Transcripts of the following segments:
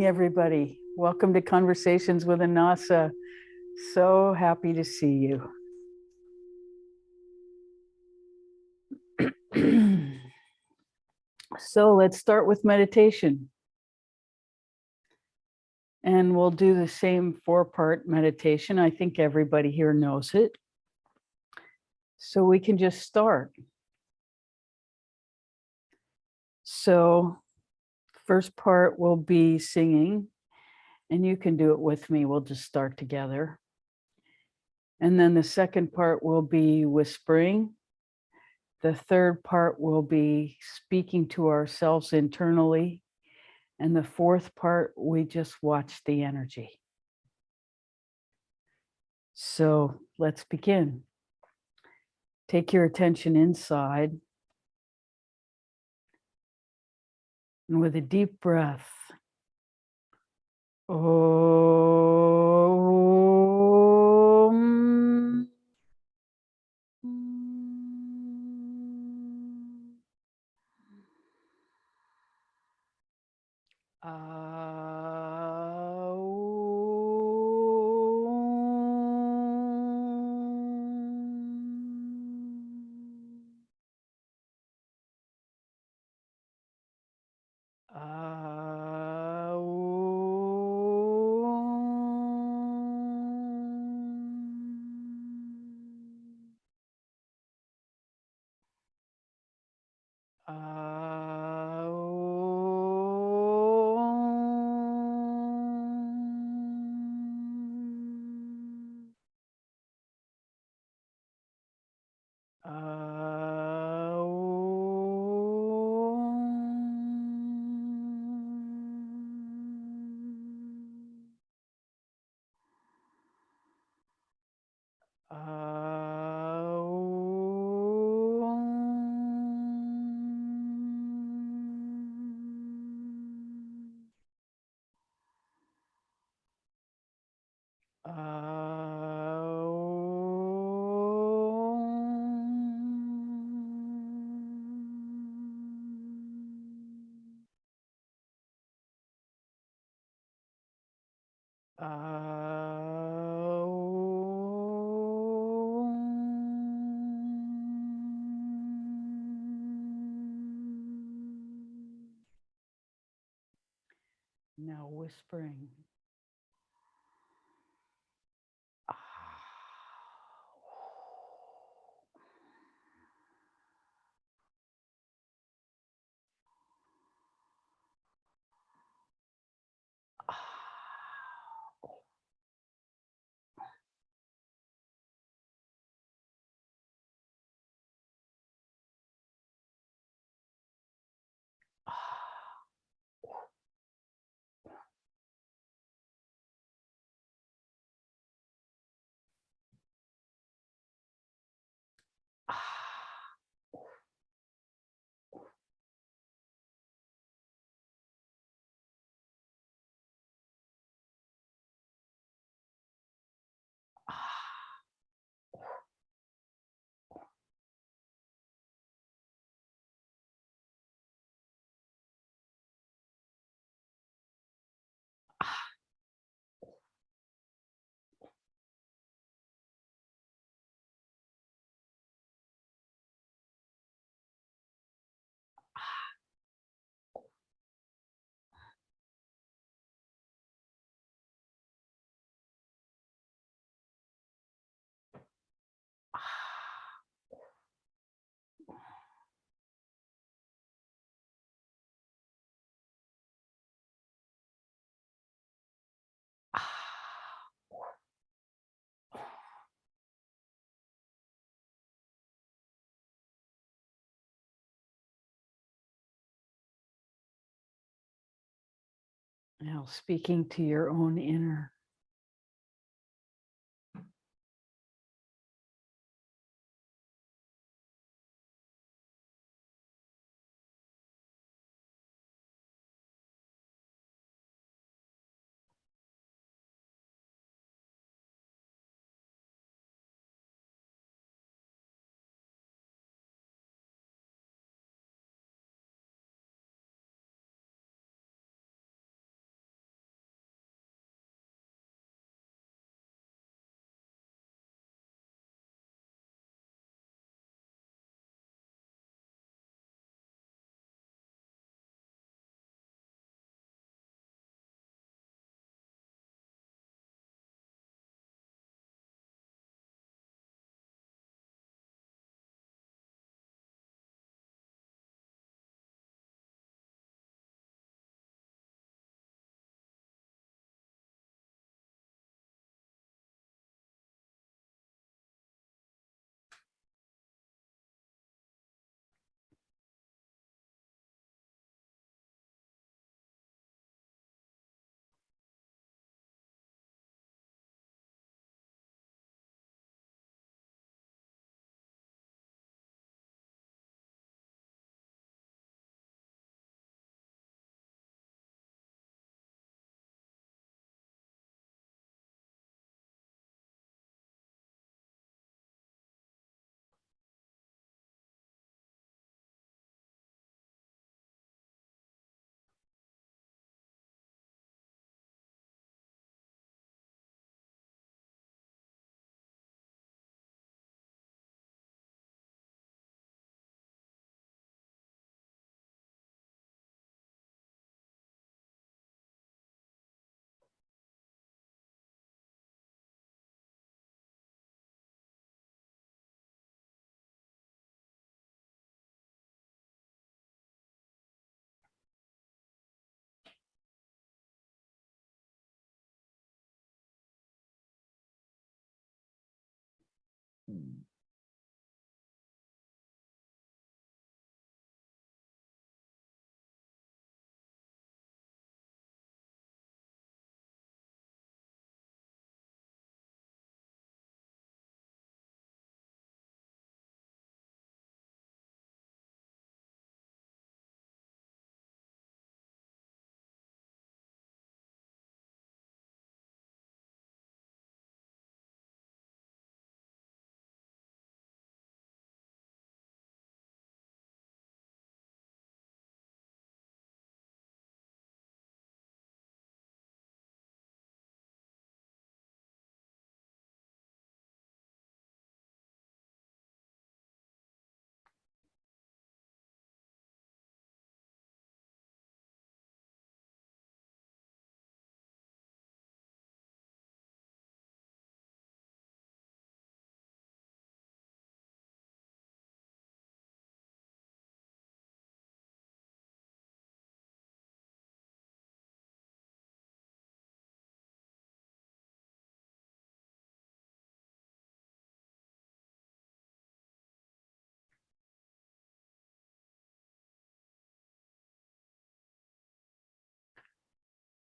morning, everybody. Welcome to Conversations with Anasa. So happy to see you. So let's start with meditation. And we'll do the same 4-part meditation. I think everybody here knows it. So we can just start. So first part will be singing, and you can do it with me. We'll just start together. And then the second part will be whispering. The third part will be speaking to ourselves internally. And the fourth part, we just watch the energy. So let's begin. Take your attention inside. And with a deep breath, Om. Now whispering. Now speaking to your own inner.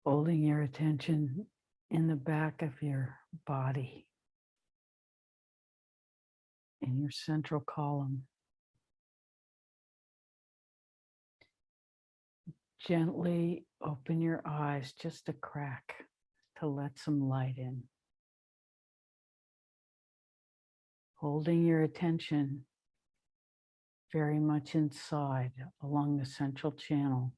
Holding your attention in the back of your body, in your central column. Gently open your eyes just a crack to let some light in. Holding your attention very much inside along the central channel.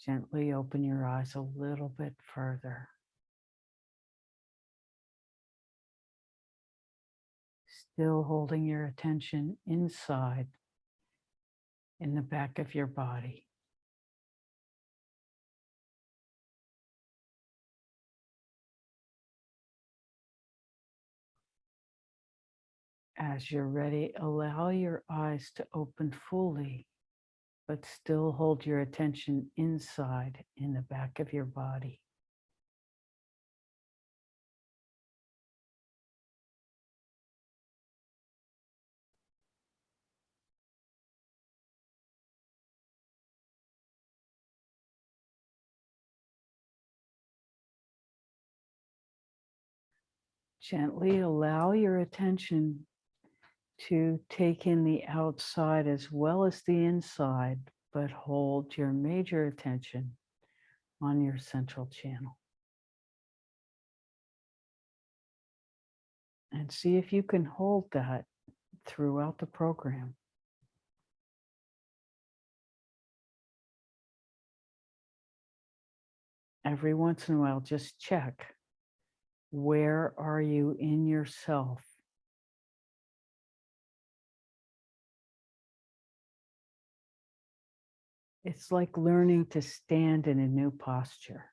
Gently open your eyes a little bit further. Still holding your attention inside in the back of your body. As you're ready, allow your eyes to open fully, but still hold your attention inside in the back of your body. Gently allow your attention to take in the outside as well as the inside, but hold your major attention on your central channel. And see if you can hold that throughout the program. Every once in a while, just check, where are you in yourself? It's like learning to stand in a new posture.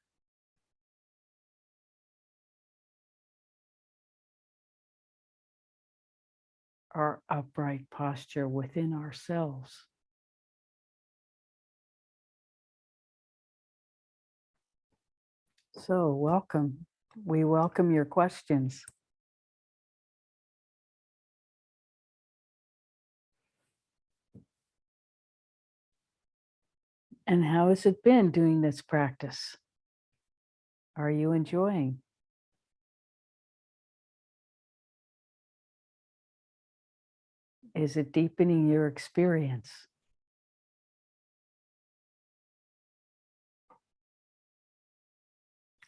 Our upright posture within ourselves. So welcome. We welcome your questions. And how has it been doing this practice? Are you enjoying? Is it deepening your experience?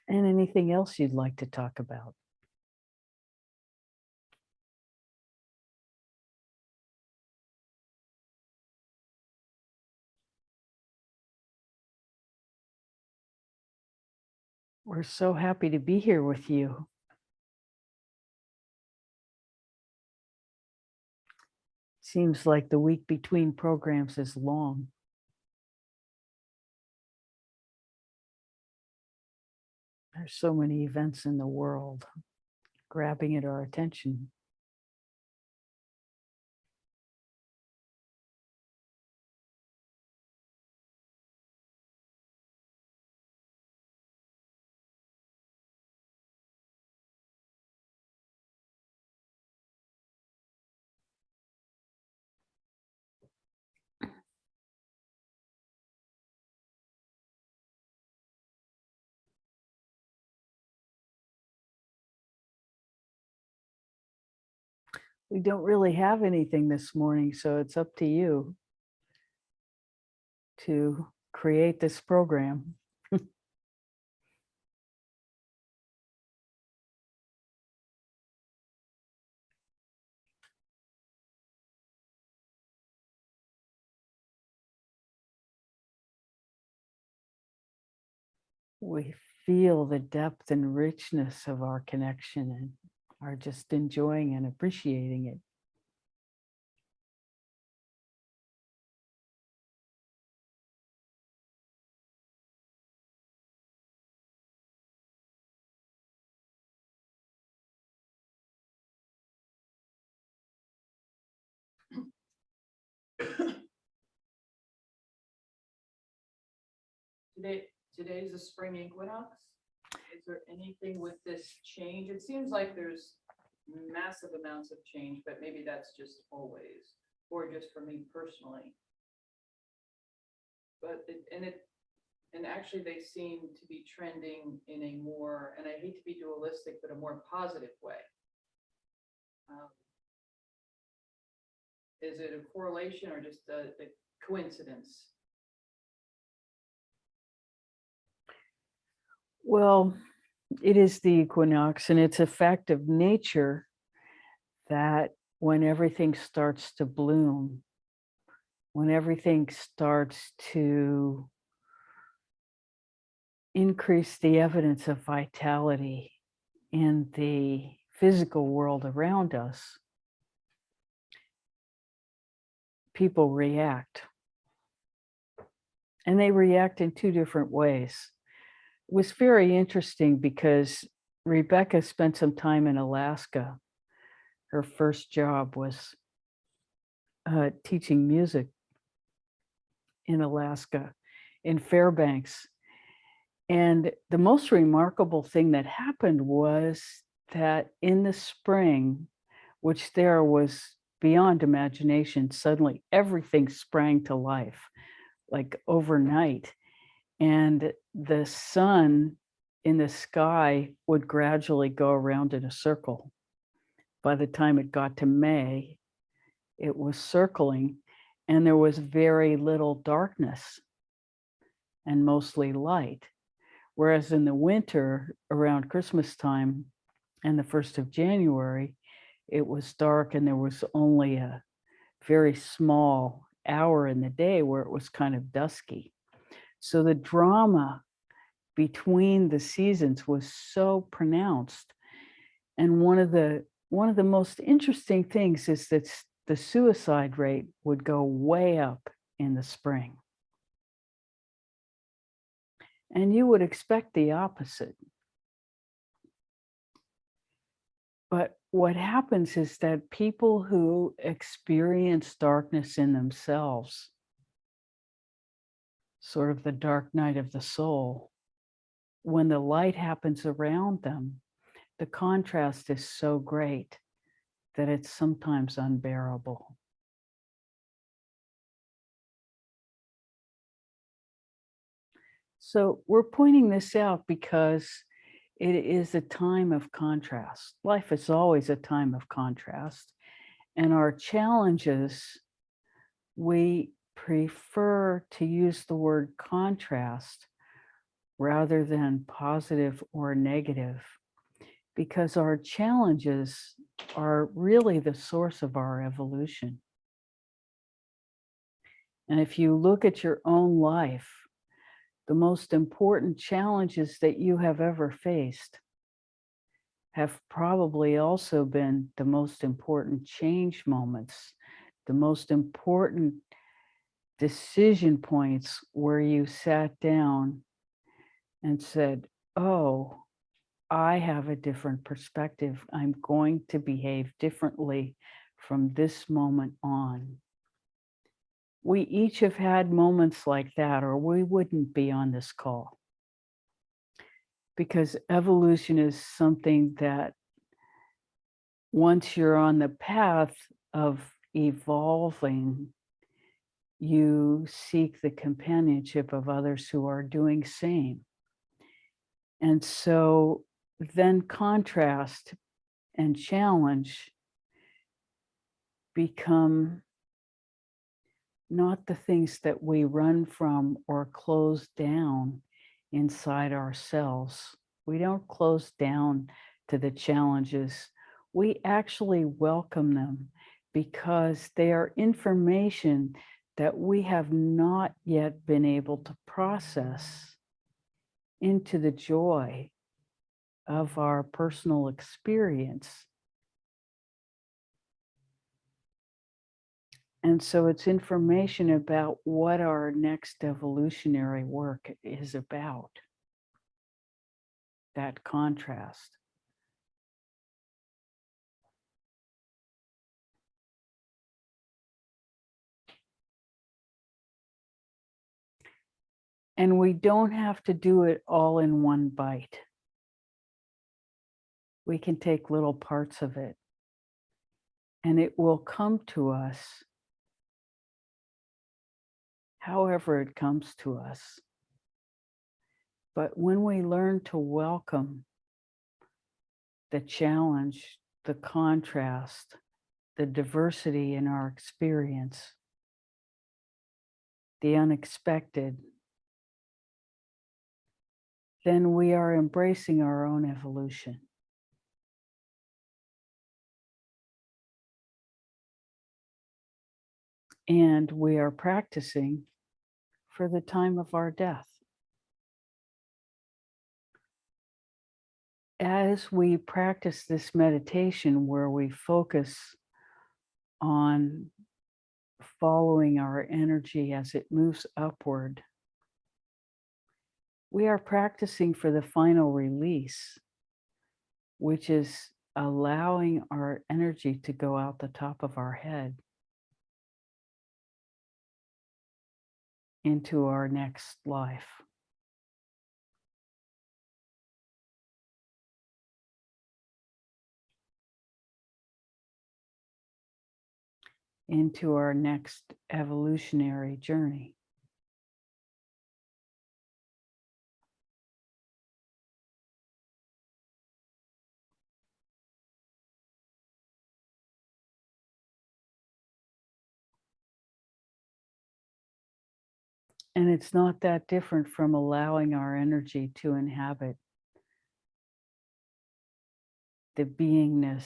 And anything else you'd like to talk about? We're so happy to be here with you. Seems like the week between programs is long. There's so many events in the world grabbing at our attention. We don't really have anything this morning, so it's up to you to create this program. We feel the depth and richness of our connection and are just enjoying and appreciating it. Today's the spring equinox. Is there anything with this change? It seems like there's massive amounts of change, but maybe that's just always, or just for me personally. But it And actually they seem to be trending in a more, and I hate to be dualistic, but a more positive way. Um, Is it a correlation or just a coincidence? Well, it is the equinox, and it's a fact of nature that when everything starts to bloom, when everything starts to increase the evidence of vitality in the physical world around us, people react. And they react in two different ways. It was very interesting because Rebecca spent some time in Alaska. Her first job was teaching music in Alaska, in Fairbanks. And the most remarkable thing that happened was that in the spring, which there was beyond imagination, suddenly everything sprang to life, like overnight. And the sun in the sky would gradually go around in a circle. By the time it got to May, it was circling, and there was very little darkness and mostly light. Whereas in the winter, around Christmas time and the 1st of January, it was dark and there was only a very small hour in the day where it was kind of dusky. So the drama between the seasons was so pronounced. And one of the most interesting things is that the suicide rate would go way up in the spring. And you would expect the opposite. But what happens is that people who experience darkness in themselves, sort of the dark night of the soul, when the light happens around them, the contrast is so great that it's sometimes unbearable. So we're pointing this out because it is a time of contrast. Life is always a time of contrast. And our challenges, we prefer to use the word contrast rather than positive or negative, because our challenges are really the source of our evolution. And if you look at your own life, the most important challenges that you have ever faced have probably also been the most important change moments, the most important decision points where you sat down and said, oh, I have a different perspective. I'm going to behave differently from this moment on. We each have had moments like that, or we wouldn't be on this call. Because evolution is something that once you're on the path of evolving, you seek the companionship of others who are doing same. And so then contrast and challenge become not the things that we run from or close down inside ourselves. We don't close down to the challenges. We actually welcome them because they are information that we have not yet been able to process into the joy of our personal experience. And so it's information about what our next evolutionary work is about, that contrast. And we don't have to do it all in one bite. We can take little parts of it, and it will come to us however it comes to us. But when we learn to welcome the challenge, the contrast, the diversity in our experience, the unexpected, then we are embracing our own evolution. And we are practicing for the time of our death. As we practice this meditation where we focus on following our energy as it moves upward, we are practicing for the final release, which is allowing our energy to go out the top of our head into our next life. Into our next evolutionary journey. And it's not that different from allowing our energy to inhabit the beingness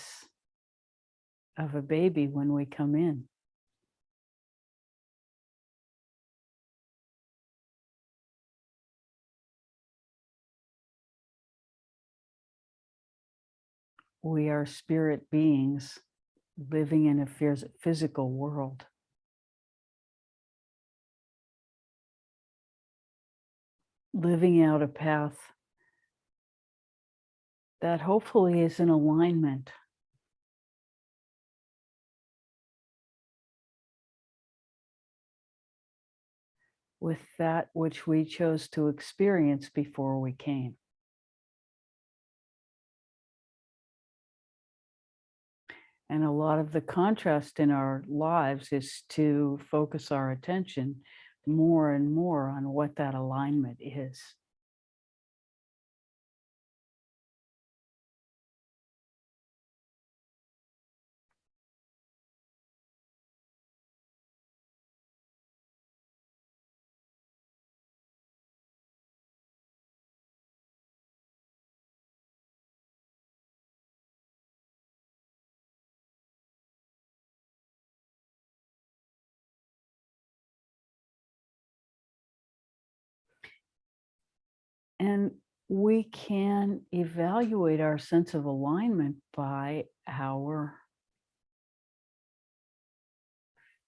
of a baby when we come in. We are spirit beings living in a physical world. Living out a path that hopefully is in alignment with that which we chose to experience before we came. And a lot of the contrast in our lives is to focus our attention more and more on what that alignment is. And we can evaluate our sense of alignment by our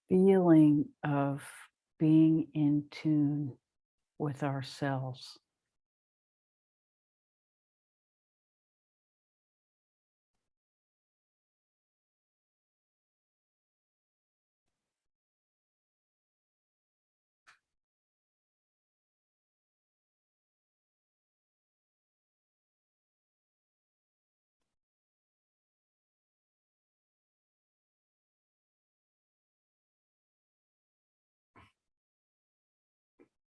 feeling of being in tune with ourselves.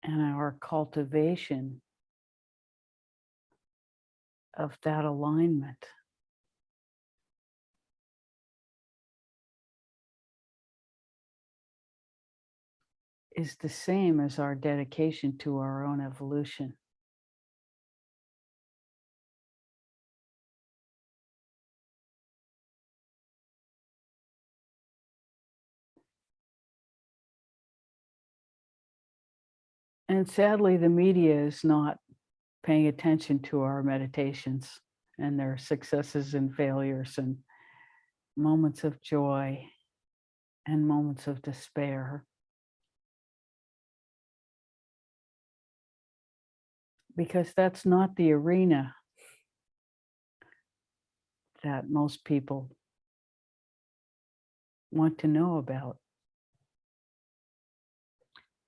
And our cultivation of that alignment is the same as our dedication to our own evolution. And sadly, the media is not paying attention to our meditations and their successes and failures and moments of joy and moments of despair. Because that's not the arena that most people want to know about.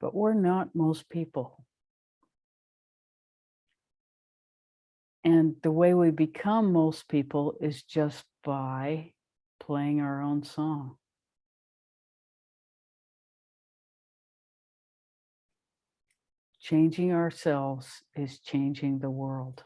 But we're not most people. And the way we become most people is just by playing our own song. Changing ourselves is changing the world.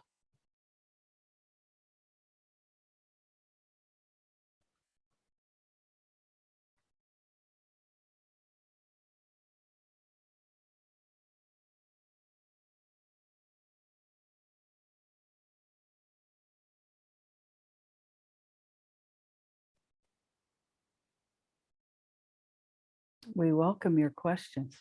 We welcome your questions.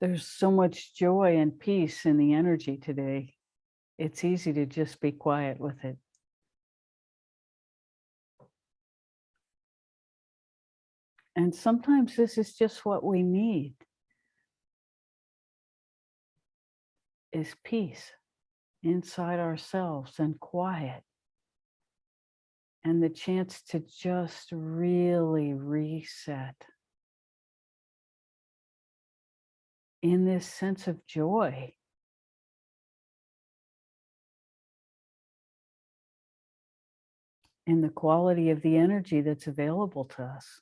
There's so much joy and peace in the energy today. It's easy to just be quiet with it. And sometimes this is just what we need, is peace inside ourselves and quiet, and the chance to just really reset in this sense of joy. In the quality of the energy that's available to us.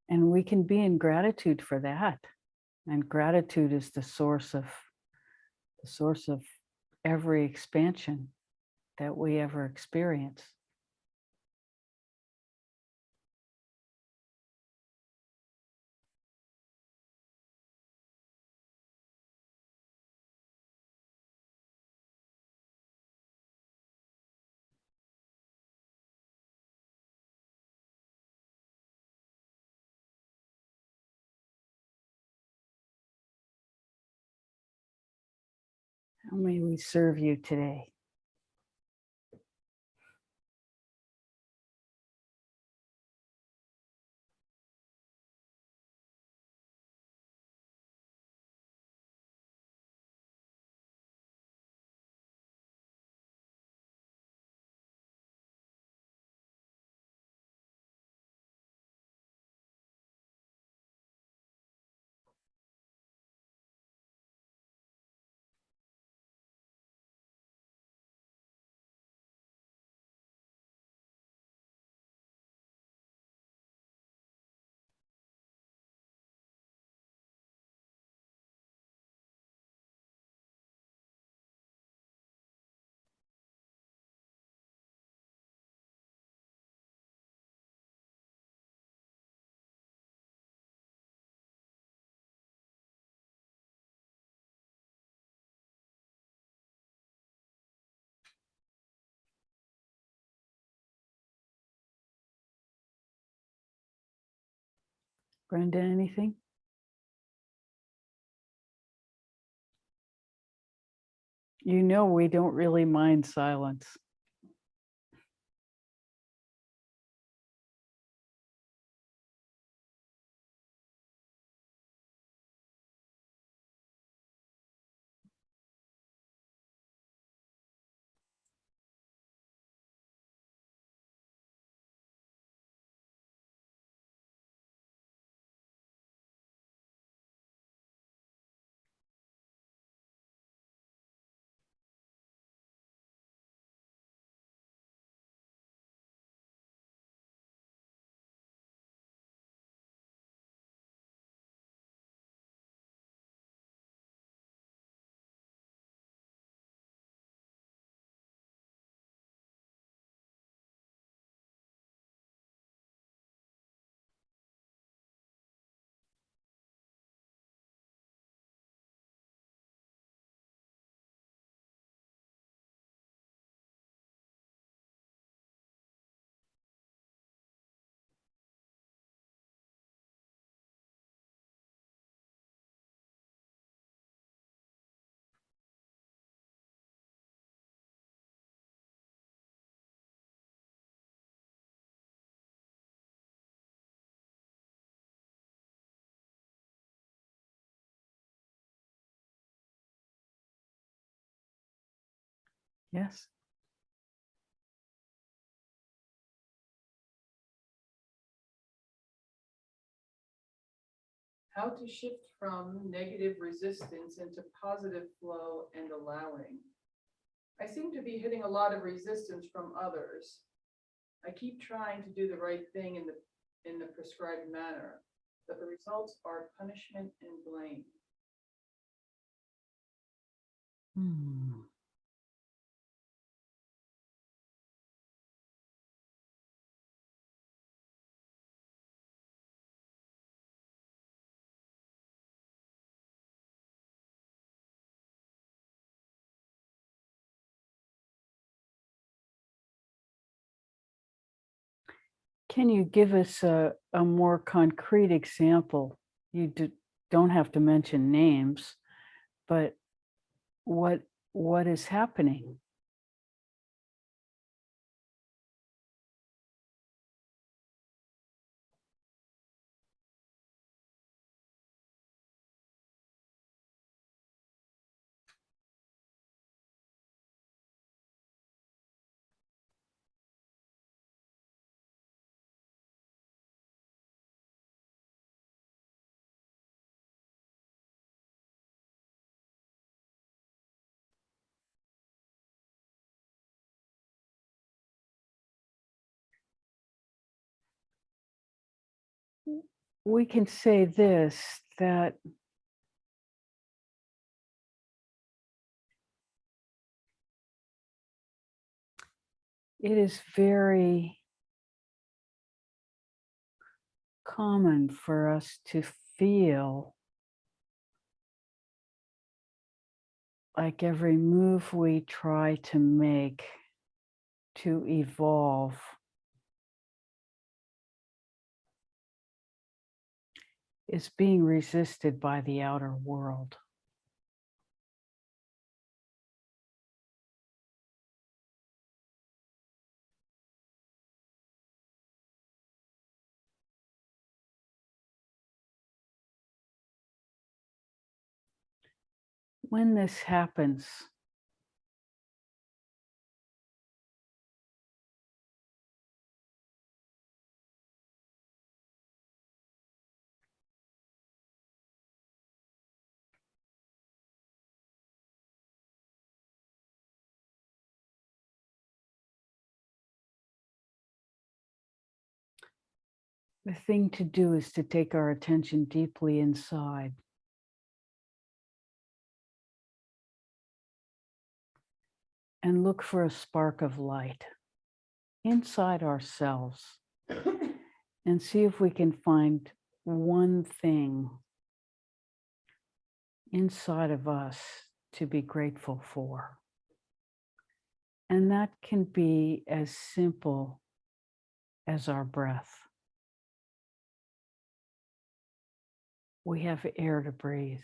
And we can be in gratitude for that. And gratitude is the source of every expansion that we ever experience. How may we serve you today? Brenda, anything? You know, we don't really mind silence. Yes. How to shift from negative resistance into positive flow and allowing. I seem to be hitting a lot of resistance from others. I keep trying to do the right thing in the prescribed manner, but the results are punishment and blame. Hmm. Can you give us a more concrete example? You don't have to mention names, but what what is happening? we can say this, that it is very common for us to feel like every move we try to make to evolve is being resisted by the outer world. When this happens, the thing to do is to take our attention deeply inside and look for a spark of light inside ourselves and see if we can find one thing inside of us to be grateful for. And that can be as simple as our breath. We have air to breathe.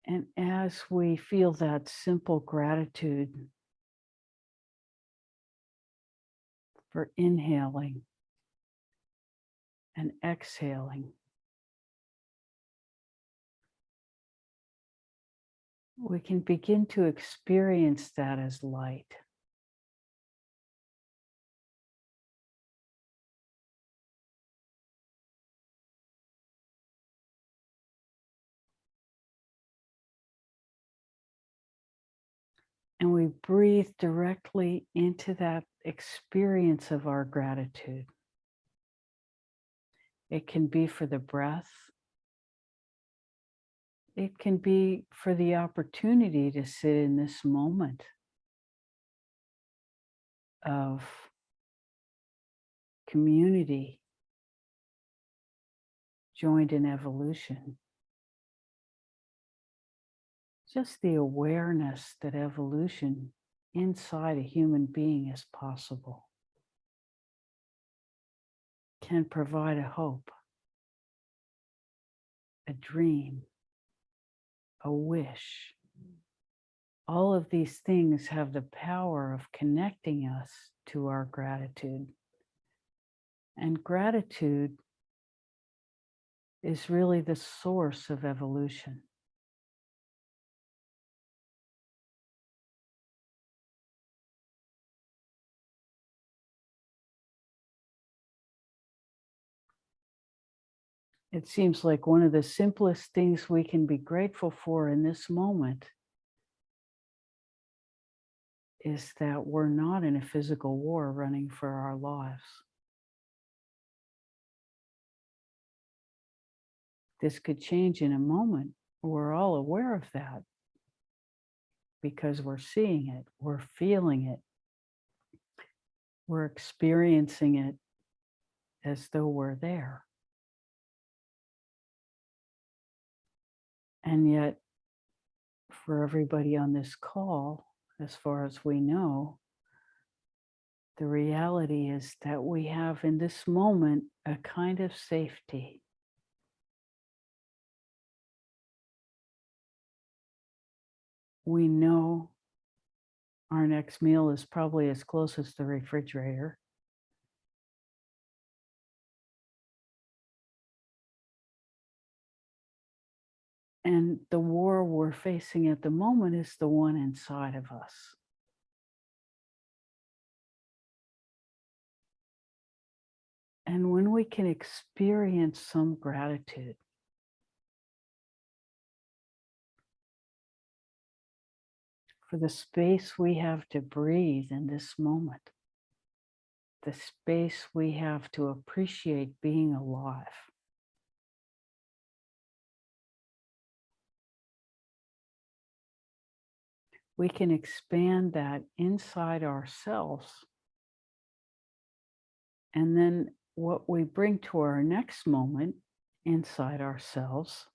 And as we feel that simple gratitude for inhaling and exhaling, we can begin to experience that as light. And we breathe directly into that experience of our gratitude. It can be for the breath. It can be for the opportunity to sit in this moment of community joined in evolution. Just the awareness that evolution inside a human being is possible can provide a hope, a dream, a wish. All of these things have the power of connecting us to our gratitude. And gratitude is really the source of evolution. It seems like one of the simplest things we can be grateful for in this moment is that we're not in a physical war running for our lives. This could change in a moment. We're all aware of that because we're seeing it, we're feeling it, we're experiencing it as though we're there. And yet, for everybody on this call, as far as we know, the reality is that we have in this moment a kind of safety. We know our next meal is probably as close as the refrigerator. And the war we're facing at the moment is the one inside of us. And when we can experience some gratitude, for the space we have to breathe in this moment, the space we have to appreciate being alive. We can expand that inside ourselves. And then what we bring to our next moment inside ourselves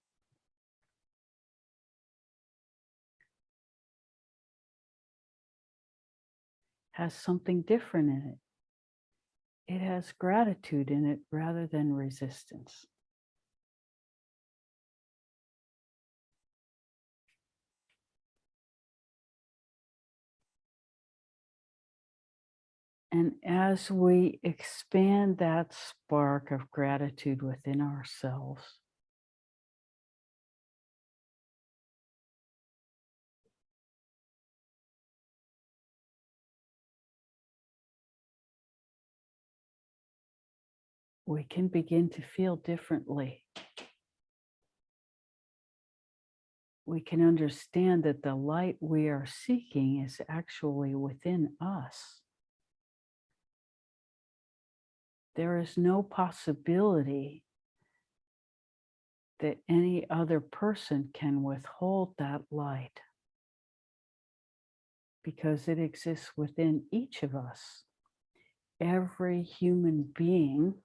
has something different in it. It has gratitude in it rather than resistance. And as we expand that spark of gratitude within ourselves, we can begin to feel differently. We can understand that the light we are seeking is actually within us. There is no possibility that any other person can withhold that light because it exists within each of us. Every human being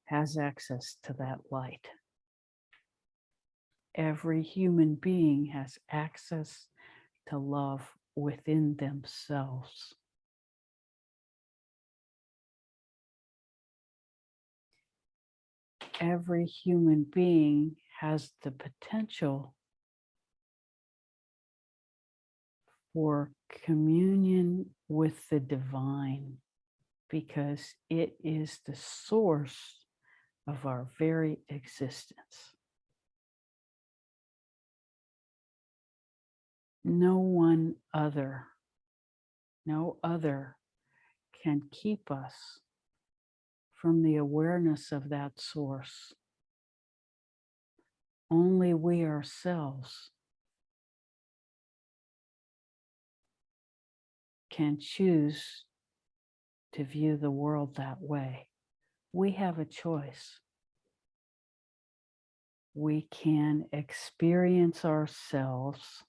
has access to that light. Every human being has access to love within themselves. Every human being has the potential for communion with the divine because it is the source of our very existence. No other can keep us from the awareness of that source. Only we ourselves can choose to view the world that way. We have a choice. We can experience ourselves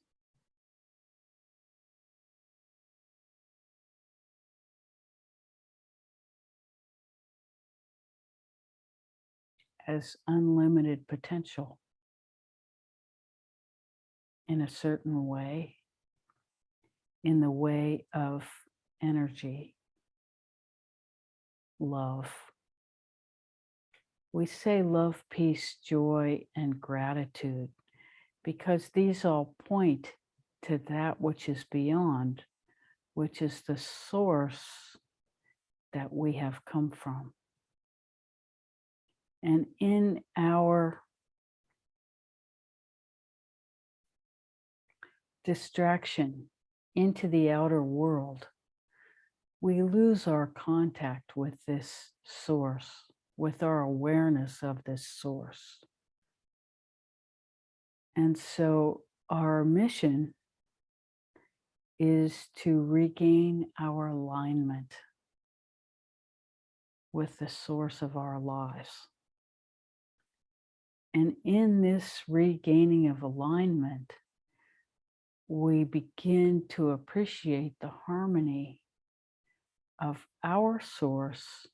as unlimited potential in a certain way, in the way of energy, love. We say love, peace, joy, and gratitude because these all point to that which is beyond, which is the source that we have come from. And in our distraction into the outer world, we lose our contact with this source, with our awareness of this source. And so our mission is to regain our alignment with the source of our lives. And in this regaining of alignment, we begin to appreciate the harmony of our source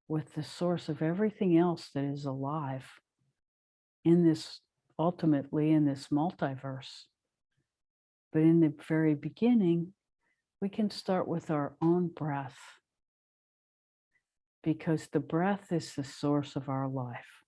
with the source of everything else that is alive in this, ultimately in this multiverse. But in the very beginning, we can start with our own breath because the breath is the source of our life.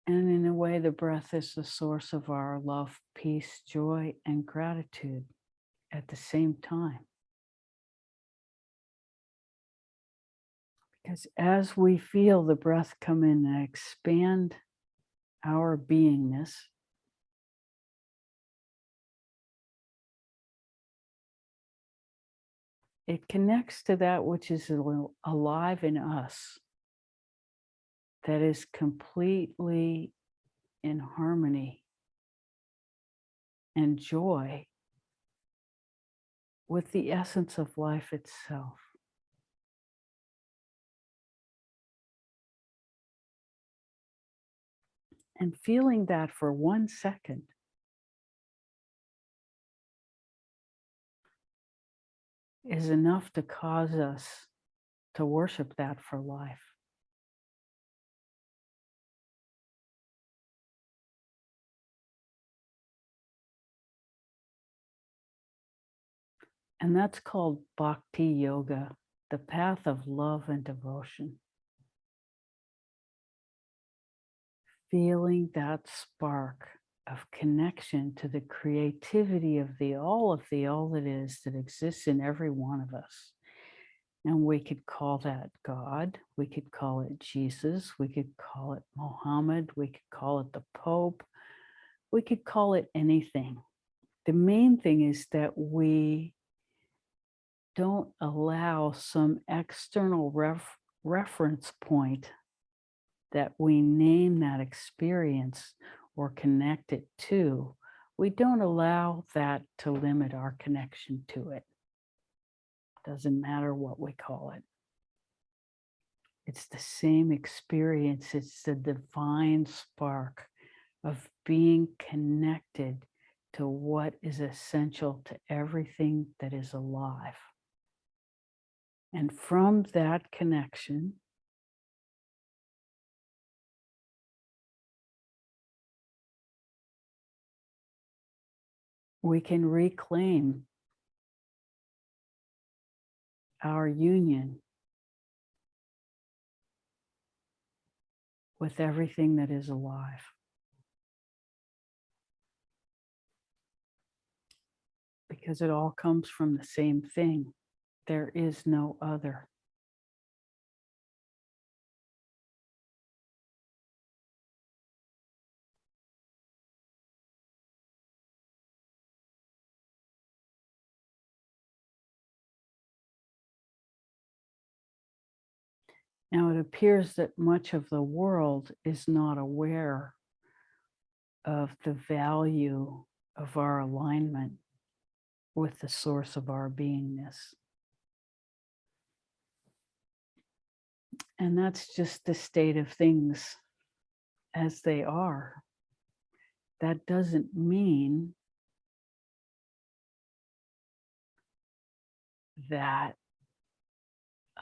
And in a way, the breath is the source of our love, peace, joy, and gratitude at the same time. Because as we feel the breath come in and expand our beingness, it connects to that which is alive in us, that is completely in harmony and joy with the essence of life itself. And feeling that for 1 second is enough to cause us to worship that for life. And that's called bhakti yoga, the path of love and devotion. Feeling that spark of connection to the creativity of the all that is that exists in every one of us. And we could call that God, we could call it Jesus, we could call it Muhammad, we could call it the Pope, we could call it anything. The main thing is that we don't allow some external reference point that we name that experience or connect it to. We don't allow that to limit our connection to it. Doesn't matter what we call it. It's the same experience. It's the divine spark of being connected to what is essential to everything that is alive. And from that connection, we can reclaim our union with everything that is alive. Because it all comes from the same thing. There is no other. Now, it appears that much of the world is not aware of the value of our alignment with the source of our beingness. And that's just the state of things as they are. That doesn't mean that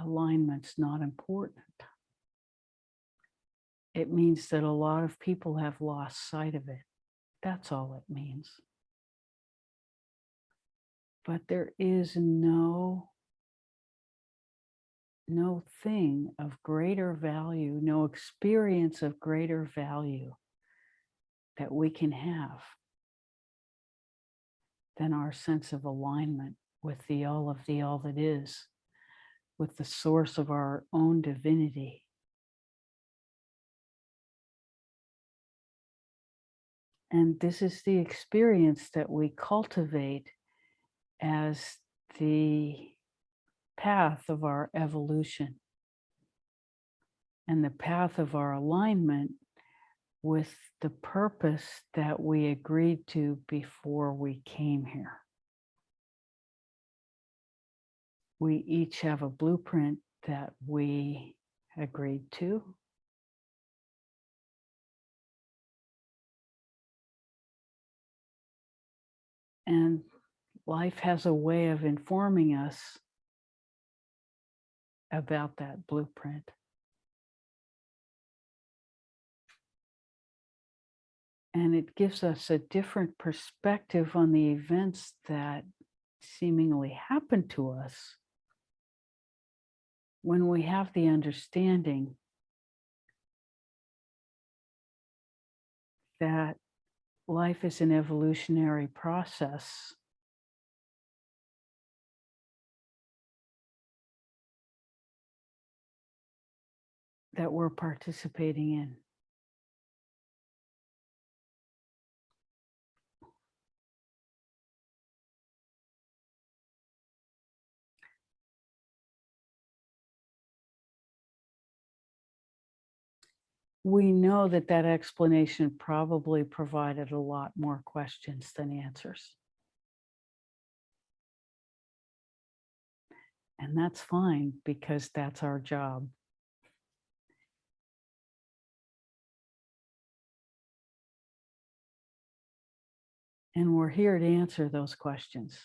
alignment's not important. It means that a lot of people have lost sight of it. That's all it means. But there is no thing of greater value, no experience of greater value that we can have than our sense of alignment with the all that is, with the source of our own divinity. And this is the experience that we cultivate as the path of our evolution and the path of our alignment with the purpose that we agreed to before we came here. We each have a blueprint that we agreed to. And life has a way of informing us about that blueprint. And it gives us a different perspective on the events that seemingly happen to us when we have the understanding that life is an evolutionary process that we're participating in. we know that that explanation probably provided a lot more questions than answers. And that's fine, because that's our job. And we're here to answer those questions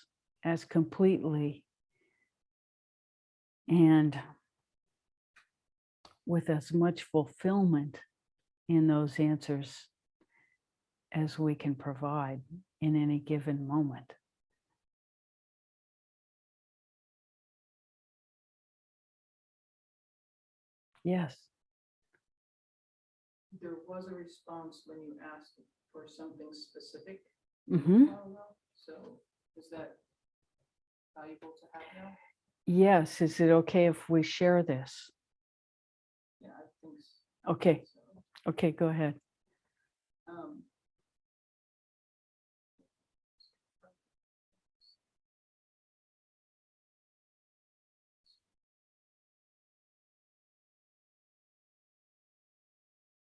as completely and with as much fulfillment in those answers as we can provide in any given moment. Yes. There was a response when you asked for something specific. Mm-hmm. So is that valuable to have now? Yes. Is it okay if we share this? Yeah, I think so. Okay. Okay, go ahead.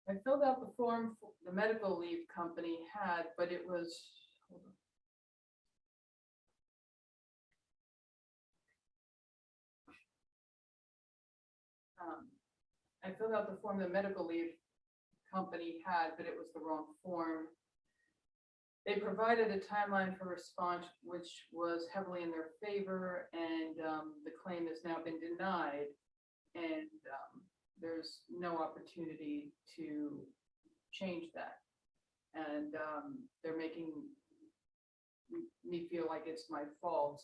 I filled out the form the medical leave company had, but it was, hold on. I filled out the form the medical leave company had, but it was the wrong form. They provided a timeline for response, which was heavily in their favor, and the claim has now been denied. And there's no opportunity to change that. And they're making me feel like it's my fault.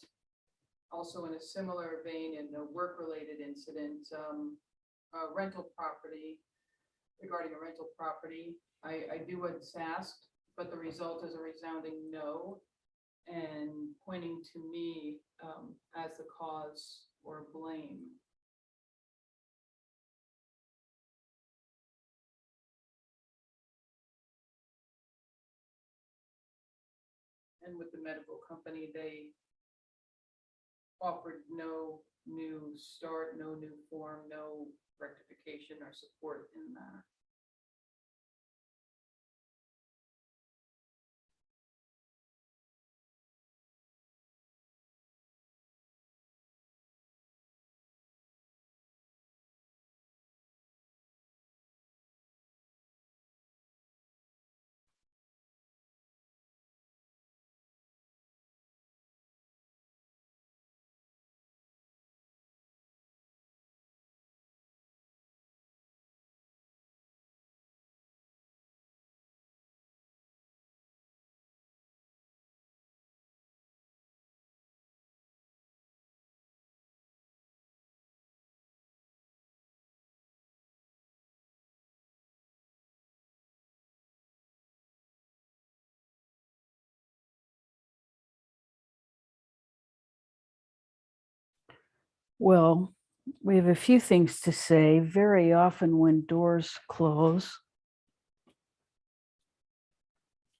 Also, in a similar vein, in a work-related incident, a rental property, regarding a rental property, I do what's asked, but the result is a resounding no, and pointing to me as the cause or blame. And with the medical company, they offered no new start, no new form, no rectification or support in that. Well, we have a few things to say. Very often when doors close,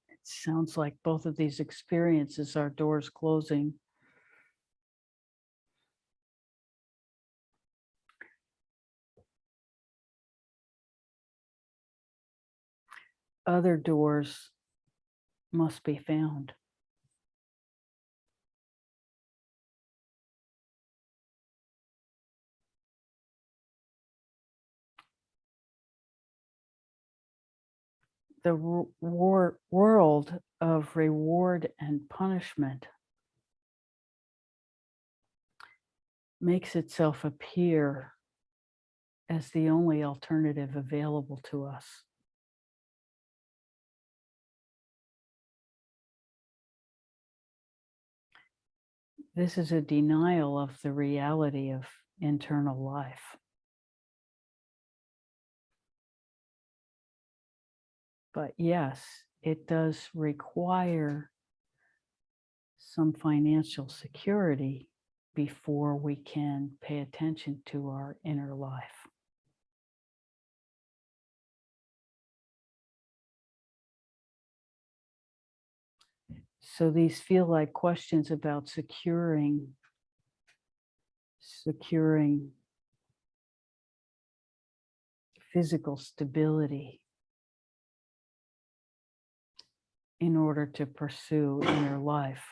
it sounds like both of these experiences are doors closing. Other doors must be found. The world of reward and punishment makes itself appear as the only alternative available to us. This is a denial of the reality of internal life. But yes, it does require some financial security before we can pay attention to our inner life. So these feel like questions about securing physical stability in order to pursue inner life.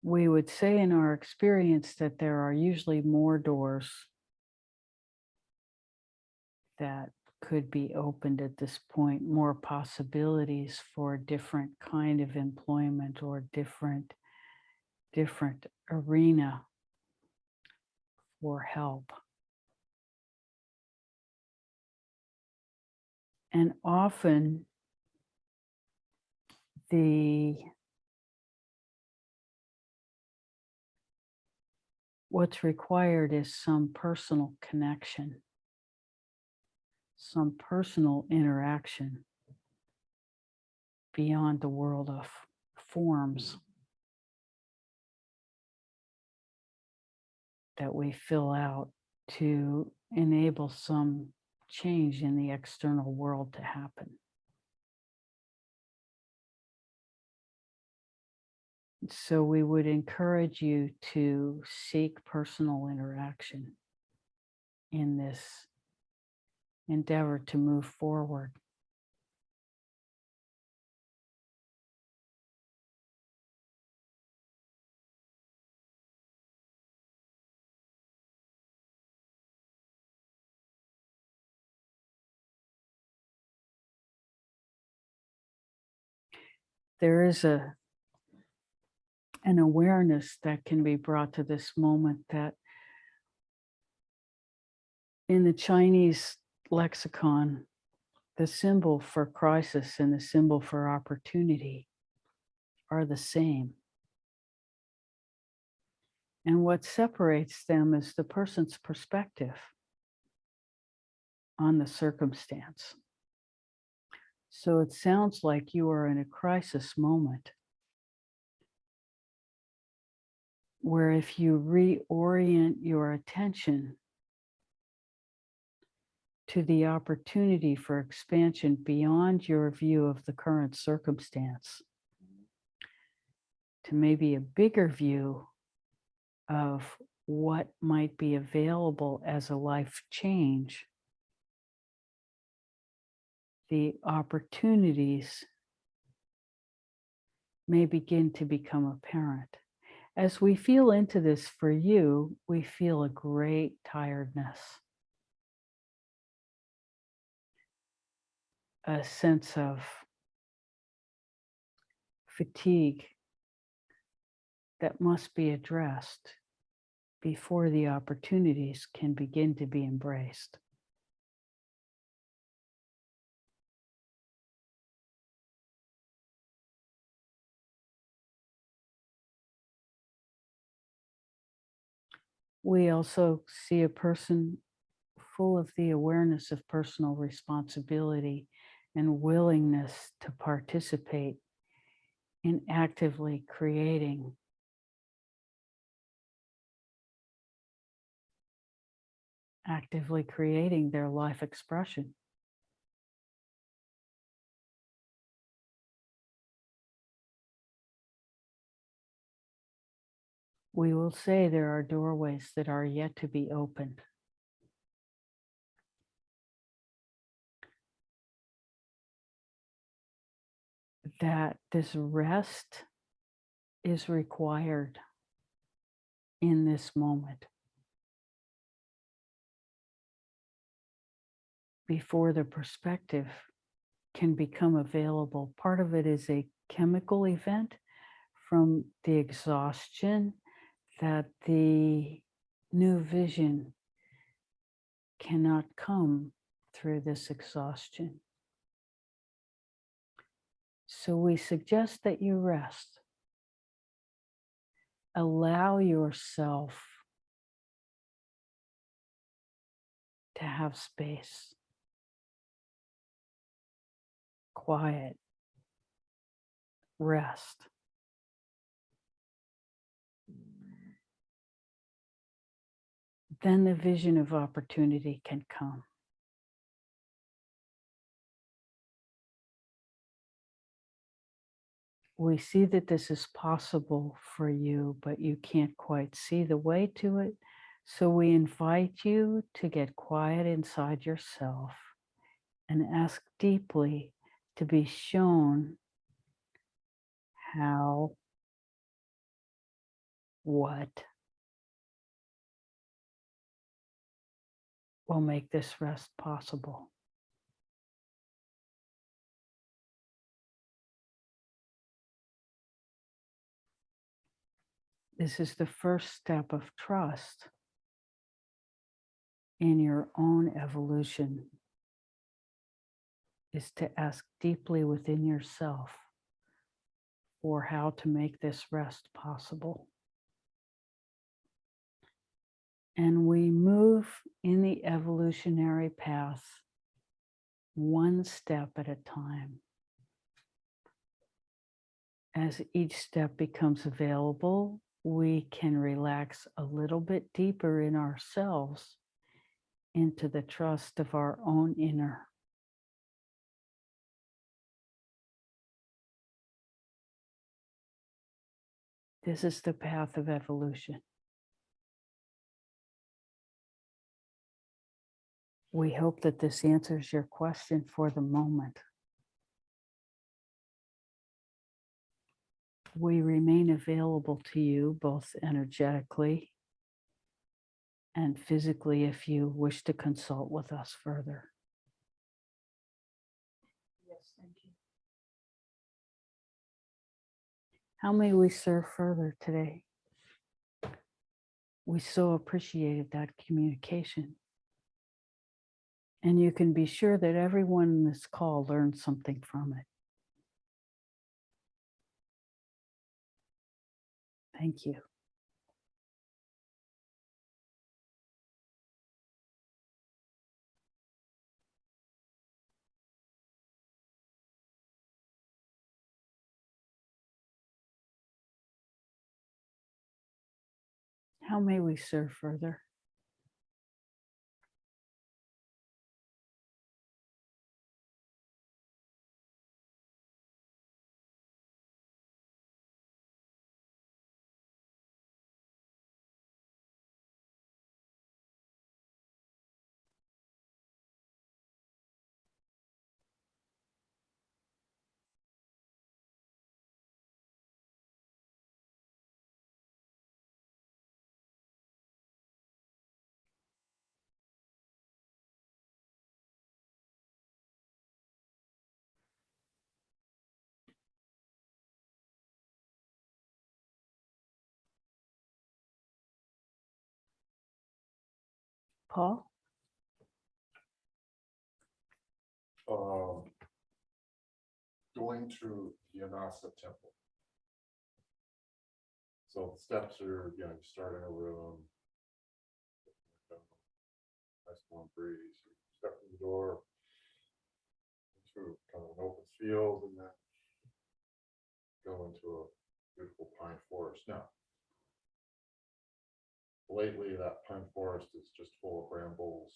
We would say in our experience that there are usually more doors that could be opened at this point, more possibilities for different kind of employment or different arena for help. And often what's required is some personal connection, some personal interaction beyond the world of forms that we fill out to enable some change in the external world to happen. So we would encourage you to seek personal interaction in this endeavor to move forward. There is an awareness that can be brought to this moment that in the Chinese lexicon, the symbol for crisis and the symbol for opportunity are the same. And what separates them is the person's perspective on the circumstance. So it sounds like you are in a crisis moment where if you reorient your attention to the opportunity for expansion beyond your view of the current circumstance, to maybe a bigger view of what might be available as a life change, the opportunities may begin to become apparent. As we feel into this for you, we feel a great tiredness, a sense of fatigue that must be addressed before the opportunities can begin to be embraced. We also see a person full of the awareness of personal responsibility and willingness to participate in actively creating their life expression. We will say there are doorways that are yet to be opened. That this rest is required in this moment before the perspective can become available. Part of it is a chemical event from the exhaustion that the new vision cannot come through this exhaustion. So we suggest that you rest. Allow yourself to have space, quiet, rest. Then the vision of opportunity can come. we see that this is possible for you, but you can't quite see the way to it. So we invite you to get quiet inside yourself and ask deeply to be shown how, what will make this rest possible. This is the first step of trust in your own evolution, is to ask deeply within yourself for how to make this rest possible. And we move in the evolutionary path one step at a time. As each step becomes available, we can relax a little bit deeper in ourselves into the trust of our own inner. This is the path of evolution. We hope that this answers your question for the moment. We remain available to you both energetically and physically if you wish to consult with us further. Yes, thank you. How may we serve further today? We so appreciated that communication. And you can be sure that everyone in this call learned something from it. Thank you. How may we serve further? Paul? Going to the Anasa temple. So the steps are, you start in a room, nice warm breeze, you step in the door, through kind of an open field, and then go into a beautiful pine forest. Now, lately that pine forest is just full of brambles,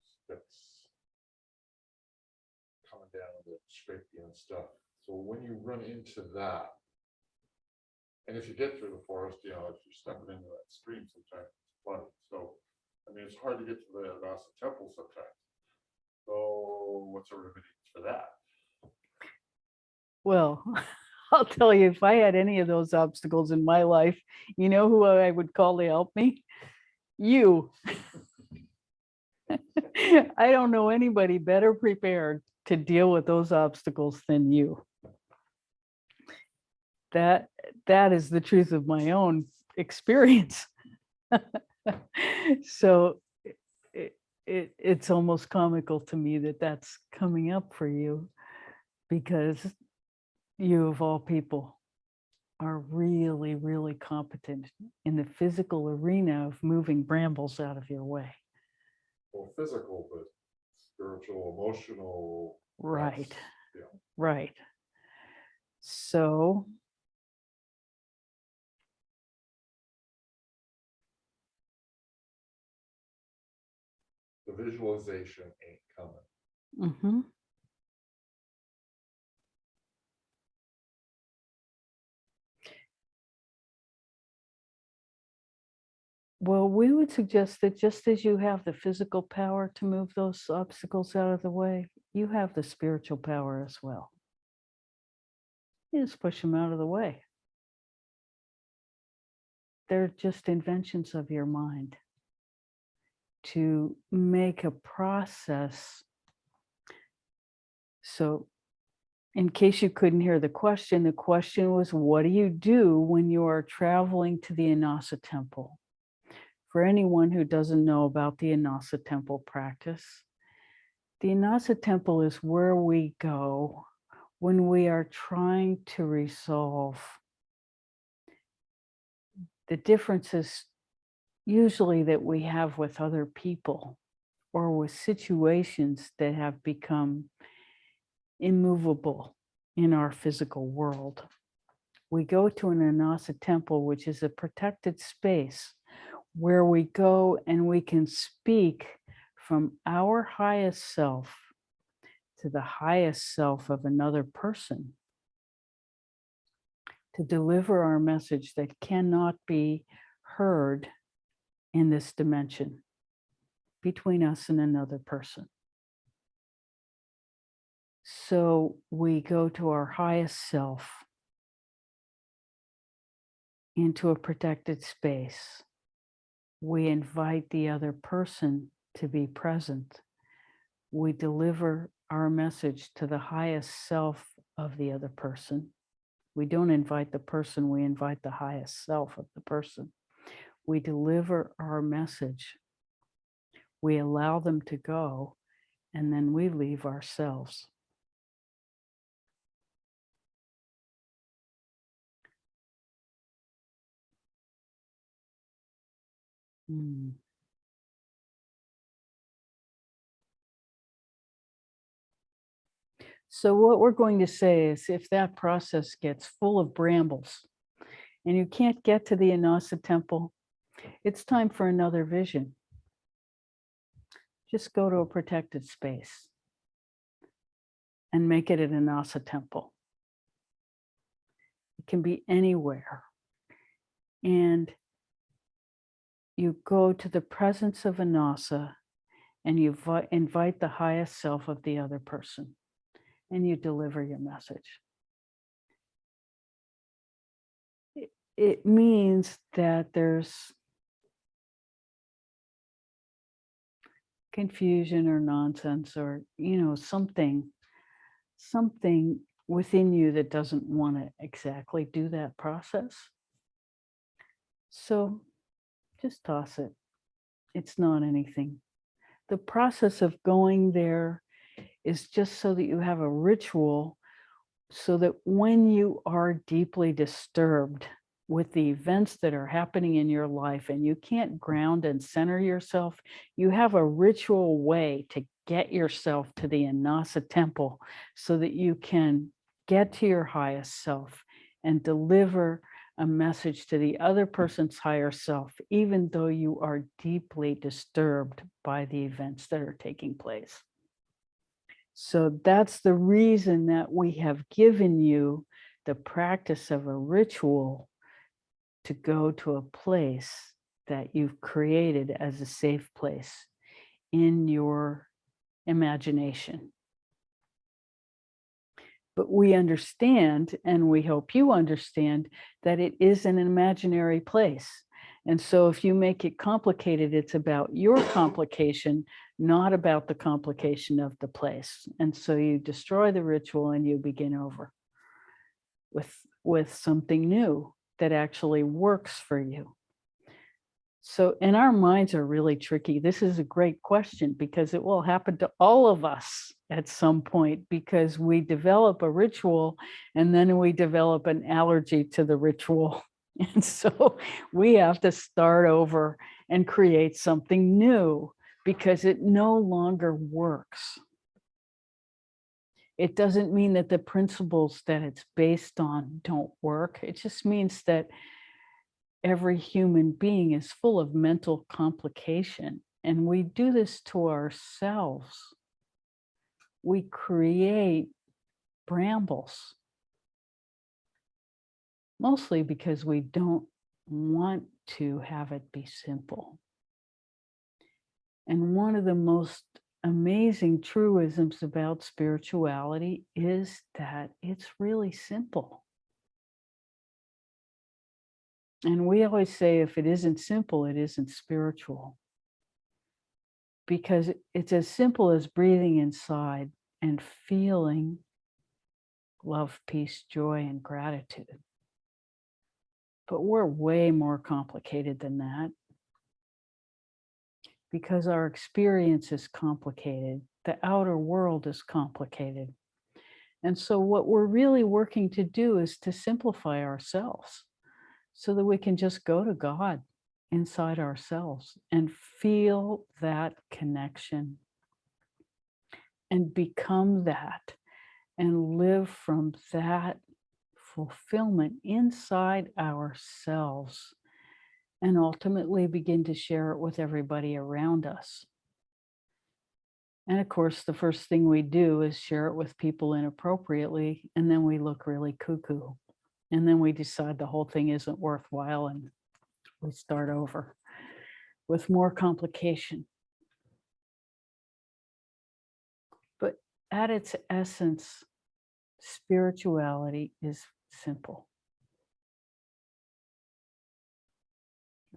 sticks coming down to scrape you and stuff. So when you run into that, and if you get through the forest, if you're stepping into that stream, sometimes it's flooded. So, I mean, it's hard to get to the Anasa temple sometimes. So, what's a remedy for that? Well, I'll tell you, if I had any of those obstacles in my life, you know who I would call to help me? You. I don't know anybody better prepared to deal with those obstacles than you. That is the truth of my own experience. So it's almost comical to me that that's coming up for you, because you of all people are really, really competent in the physical arena of moving brambles out of your way. Well, physical, but spiritual, emotional. Right. Yeah. Right. So The visualization ain't coming. mhm. Well, we would suggest that just as you have the physical power to move those obstacles out of the way, you have the spiritual power as well. You just push them out of the way. They're just inventions of your mind to make a process. So, in case you couldn't hear the question was, what do you do when you are traveling to the Anasa temple? For anyone who doesn't know about the Anasa temple practice, the Anasa temple is where we go when we are trying to resolve the differences usually that we have with other people or with situations that have become immovable in our physical world. We go to an Anasa temple, which is a protected space where we go and we can speak from our highest self to the highest self of another person to deliver our message that cannot be heard in this dimension between us and another person. So we go to our highest self into a protected space. We invite the other person to be present. We deliver our message to the highest self of the other person. We don't invite the person, we invite the highest self of the person. We deliver our message. We allow them to go, and then we leave ourselves. So what we're going to say is if that process gets full of brambles and you can't get to the Anasa temple, it's time for another vision. Just go to a protected space and make it an Anasa temple. It can be anywhere. And you go to the presence of Anasa and you invite the highest self of the other person and you deliver your message. It means that there's confusion or nonsense or, something within you that doesn't want to exactly do that process. So just toss it. It's not anything. The process of going there is just so that you have a ritual so that when you are deeply disturbed with the events that are happening in your life and you can't ground and center yourself, you have a ritual way to get yourself to the Anasa temple so that you can get to your highest self and deliver a message to the other person's higher self, even though you are deeply disturbed by the events that are taking place. So that's the reason that we have given you the practice of a ritual to go to a place that you've created as a safe place in your imagination. But we understand, and we hope you understand, that it is an imaginary place. And so if you make it complicated, it's about your complication, not about the complication of the place. And so you destroy the ritual and you begin over with something new that actually works for you. So, and our minds are really tricky. This is a great question because it will happen to all of us at some point because we develop a ritual and then we develop an allergy to the ritual. And so we have to start over and create something new because it no longer works. It doesn't mean that the principles that it's based on don't work. It just means that every human being is full of mental complication, and we do this to ourselves. We create brambles, mostly because we don't want to have it be simple. And one of the most amazing truisms about spirituality is that it's really simple. And we always say if it isn't simple, it isn't spiritual. Because it's as simple as breathing inside and feeling love, peace, joy, and gratitude. But we're way more complicated than that because our experience is complicated. The outer world is complicated. And so what we're really working to do is to simplify ourselves so that we can just go to God inside ourselves and feel that connection and become that and live from that fulfillment inside ourselves and ultimately begin to share it with everybody around us. And of course, the first thing we do is share it with people inappropriately, and then we look really cuckoo. And then we decide the whole thing isn't worthwhile and we start over with more complication. But at its essence, spirituality is simple.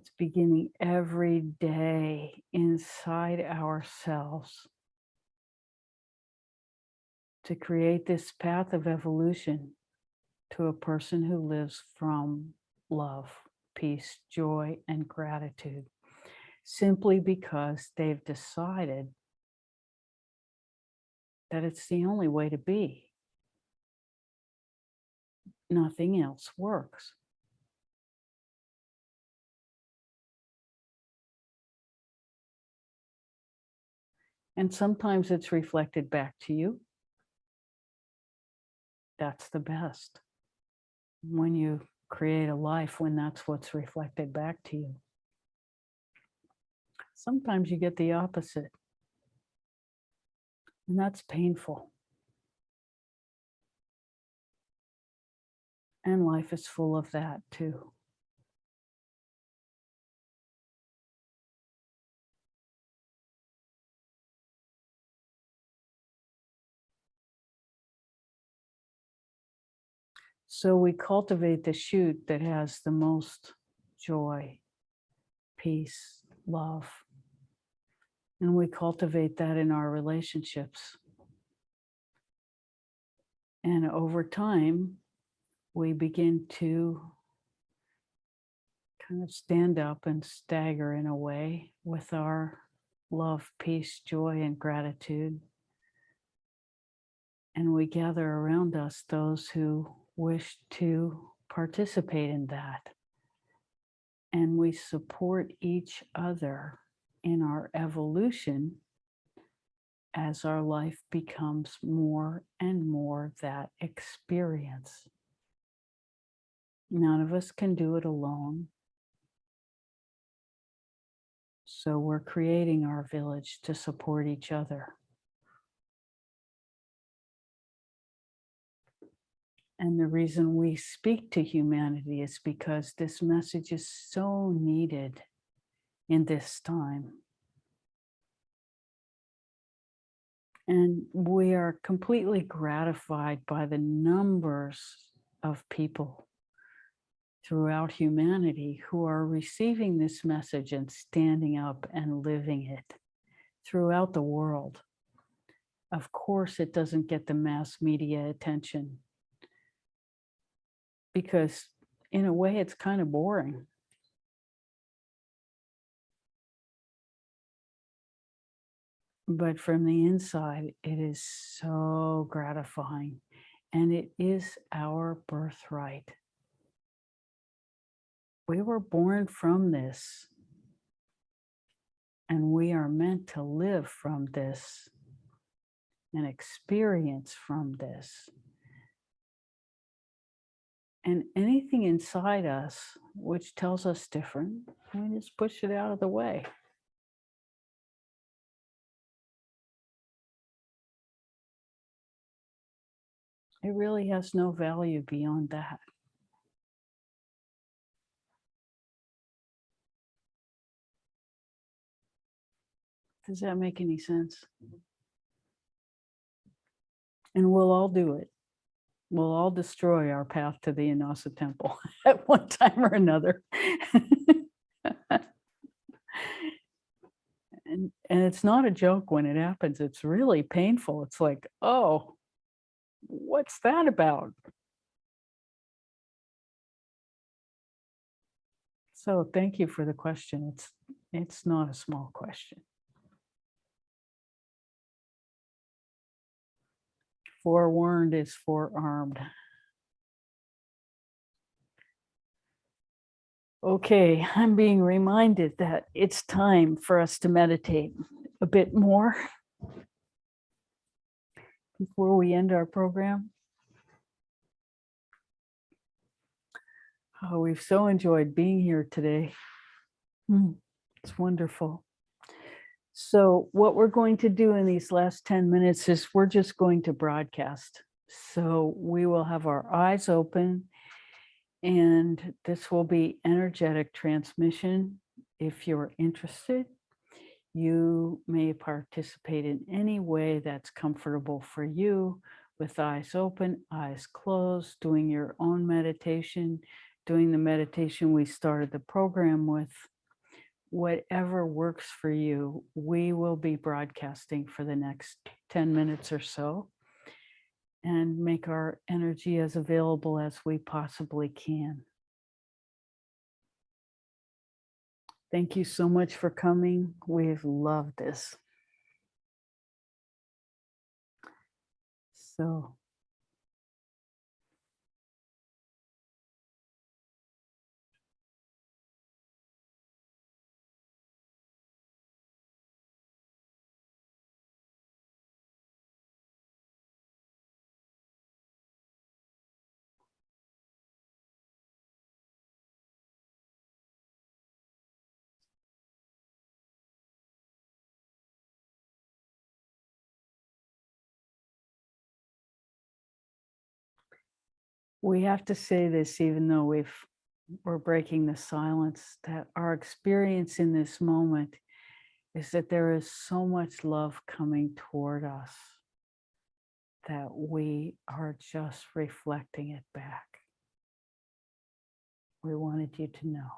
It's beginning every day inside ourselves to create this path of evolution to a person who lives from love, peace, joy, and gratitude, simply because they've decided that it's the only way to be. Nothing else works. And sometimes it's reflected back to you. That's the best. When you create a life, when that's what's reflected back to you. Sometimes you get the opposite. And that's painful. And life is full of that too. So we cultivate the shoot that has the most joy, peace, love. And we cultivate that in our relationships. And over time, we begin to kind of stand up and stagger in a way with our love, peace, joy, and gratitude. And we gather around us those who wish to participate in that. And we support each other in our evolution as our life becomes more and more that experience. None of us can do it alone. So we're creating our village to support each other. And the reason we speak to humanity is because this message is so needed in this time. And we are completely gratified by the numbers of people throughout humanity who are receiving this message and standing up and living it throughout the world. Of course, it doesn't get the mass media attention because in a way it's kind of boring. But from the inside, it is so gratifying, and it is our birthright. We were born from this, and we are meant to live from this and experience from this. And anything inside us which tells us different, we just push it out of the way. It really has no value beyond that. Does that make any sense? And we'll all do it. We'll all destroy our path to the Anasa temple at one time or another. And it's not a joke when it happens. It's really painful. It's like, oh, what's that about? So thank you for the question. It's not a small question. Forewarned is forearmed. Okay, I'm being reminded that it's time for us to meditate a bit more before we end our program. Oh, we've so enjoyed being here today. It's wonderful. So what we're going to do in these last 10 minutes is we're just going to broadcast. So we will have our eyes open, and this will be energetic transmission. If you're interested, you may participate in any way that's comfortable for you, with eyes open, eyes closed, doing your own meditation, doing the meditation we started the program with. Whatever works for you, we will be broadcasting for the next 10 minutes or so and make our energy as available as we possibly can. Thank you so much for coming. We've loved this. So we have to say this, even though we're breaking the silence, that our experience in this moment is that there is so much love coming toward us that we are just reflecting it back. We wanted you to know.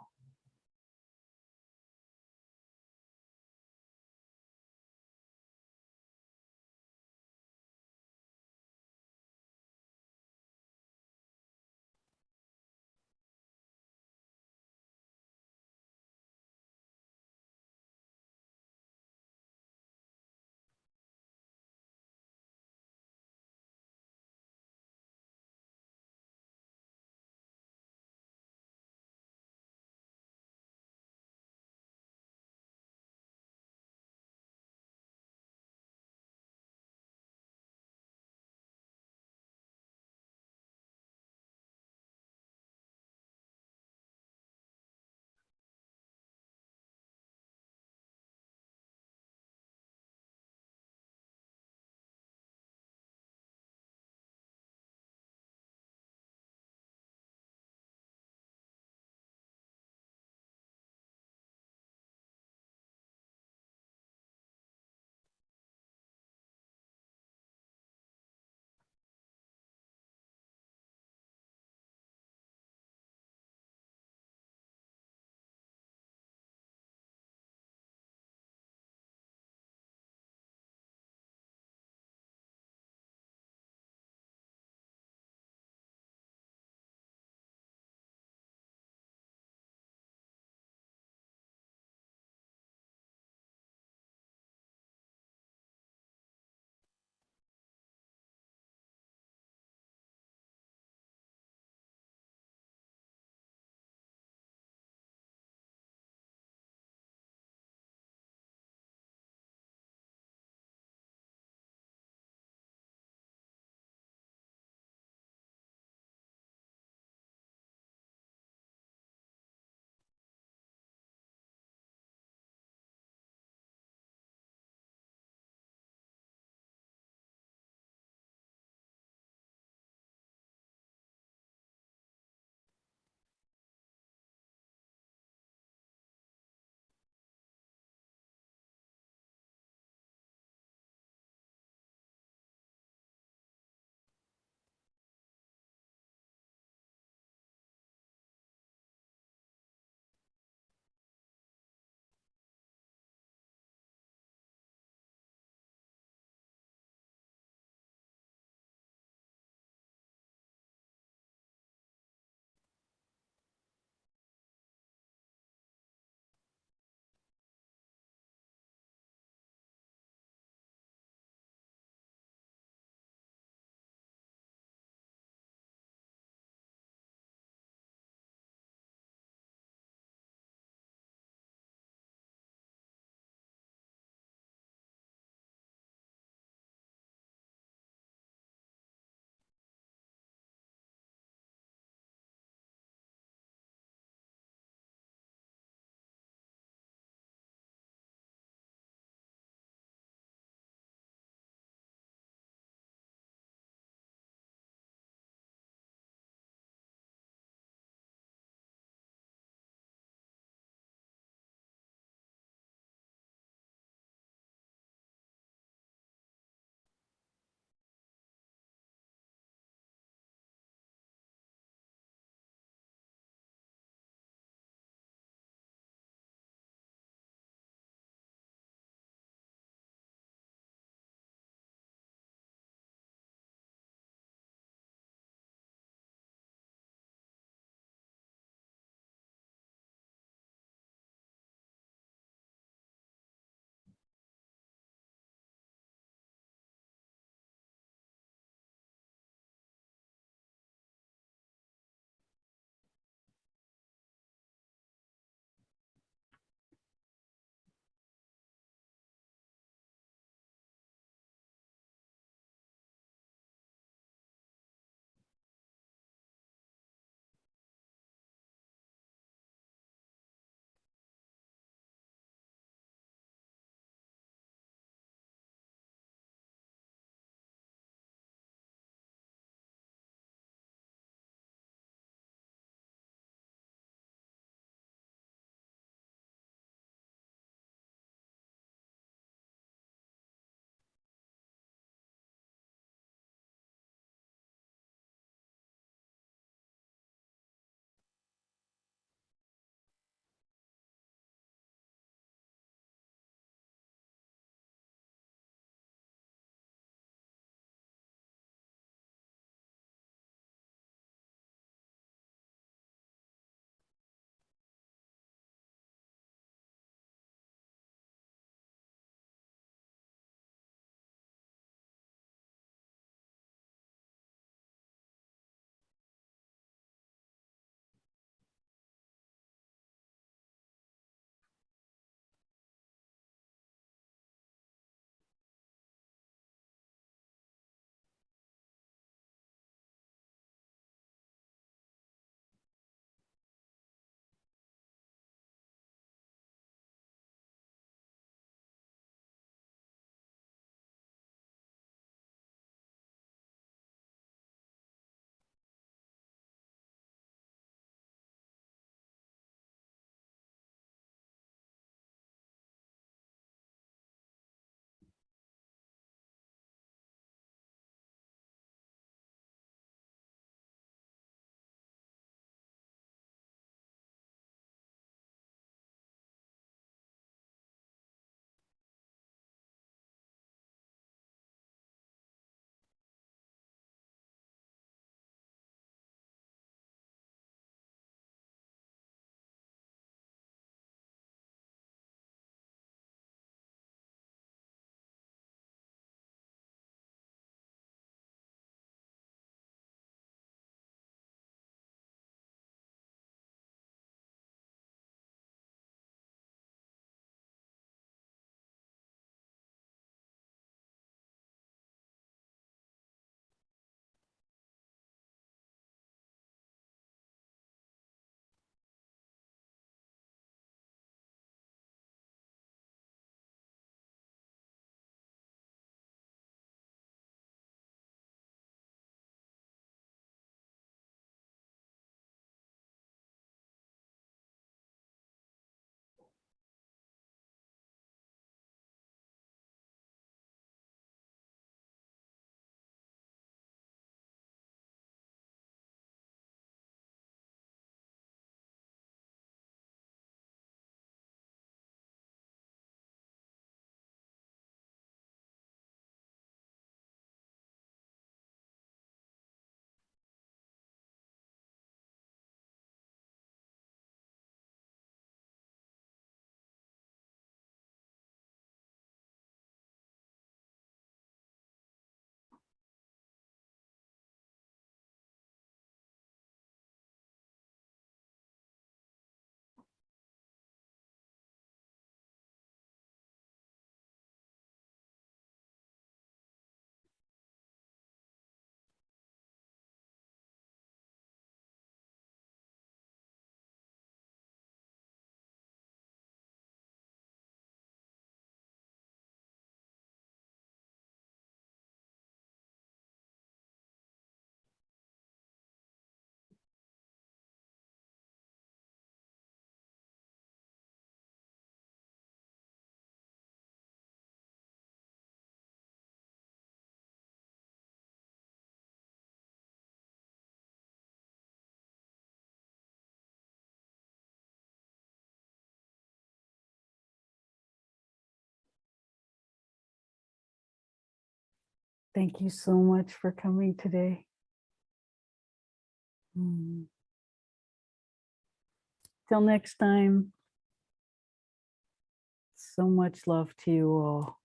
Thank you so much for coming today. Till next time. So much love to you all.